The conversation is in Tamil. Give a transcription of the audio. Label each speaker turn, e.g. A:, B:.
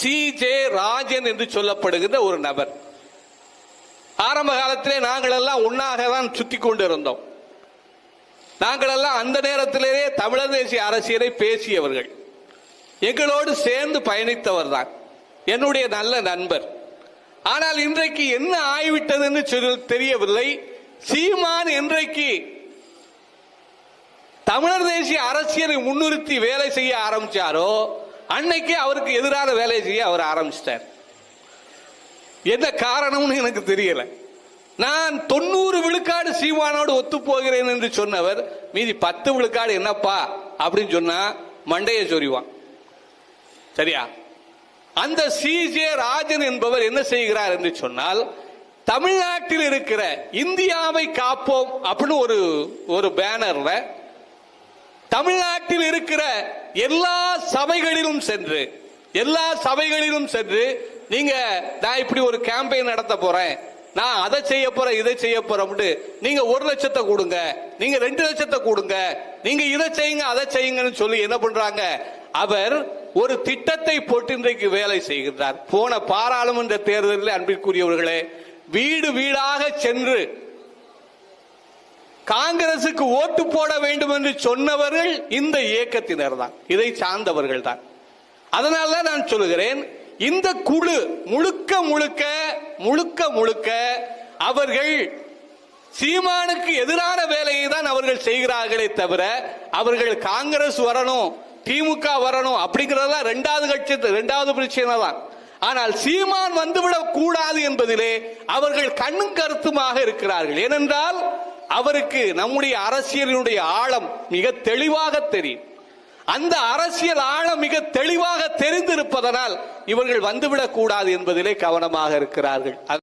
A: சி.ஜே. ராஜன் என்று சொல்லப்படுகின்ற ஒரு நபர். ஆரம்ப காலத்திலே நாங்கள் எல்லாம் ஒன்னாக தான் சுத்தி கொண்டு இருந்தோம். நாங்கள் எல்லாம் அந்த நேரத்திலேயே தமிழர் தேசிய அரசியலை பேசியவர்கள், எங்களோடு சேர்ந்து பயணித்தவர் தான், என்னுடைய நல்ல நண்பர். ஆனால் இன்றைக்கு என்ன ஆகிவிட்டது என்று தெரியவில்லை. சீமான் இன்றைக்கு தமிழர் தேசிய அரசியலை முன்னிறுத்தி வேலை செய்ய ஆரம்பிச்சாரோ அன்னைக்கு அவருக்கு எதிரான வேலை செய்ய அவர் ஆரம்பிச்சிட்டார். என்ன காரணம்னு எனக்கு தெரியல. நான் 90 விழுக்காடு சீமானோடு ஒத்து போகிறேன் என்று சொன்னவர் மீதி 10 விழுக்காடு என்னப்பா அப்படின்னு சொன்னா மண்டைய சொறிவான். சரியா? அந்த சி.ஜே. ராஜன் என்பவர் என்ன செய்கிறார் என்று சொன்னால், தமிழ்நாட்டில் இருக்கிற இந்தியாவை காப்போம் அப்படின்னு ஒரு பேனர்ல தமிழ்நாட்டில் இருக்கிற எல்லா சபைகளிலும் சென்று நீங்க நான் இப்படி ஒரு கேம்பெயின் நடத்த போறேன், நான் அதை செய்ய போறேன் இதை செய்ய போறேன், நீங்க 1 லட்சத்தை கொடுங்க, நீங்க 2 லட்சத்தை கொடுங்க, நீங்க இதை செய்யுங்க அதை செய்யுங்கன்னு சொல்லி என்ன பண்றாங்க, அவர் ஒரு திட்டத்தை போட்டு இன்றைக்கு வேலை செய்கின்றார். போன பாராளுமன்ற தேர்தலில் அன்பிற்குரியவர்களே, வீடு வீடாக சென்று காங்கிரசுக்கு ஓட்டு போட வேண்டும் என்று சொன்னவர்கள் இந்த இயக்கத்தினர் தான், இதை சார்ந்தவர்கள் தான். அதனால நான் சொல்லுகிறேன், இந்த குழு முழுக்க முழுக்க அவர்கள் சீமானுக்கு எதிரான வேலையை தான் அவர்கள் செய்கிறார்களே தவிர, அவர்கள் காங்கிரஸ் வரணும் திமுக வரணும் அப்படிங்கிறதா இரண்டாவது பிரச்சனை தான். ஆனால் சீமான் வந்துவிடக் கூடாது என்பதிலே அவர்கள் கண்ணும் கருத்துமாக இருக்கிறார்கள். ஏனென்றால் அவருக்கு நம்முடைய அரசியலினுடைய ஆழம் மிக தெளிவாக தெரியும். அந்த அரசியல் ஆழம் மிக தெளிவாக தெரிந்திருப்பதனால் இவர்கள் வந்துவிடக் கூடாது என்பதிலே கவனமாக இருக்கிறார்கள்.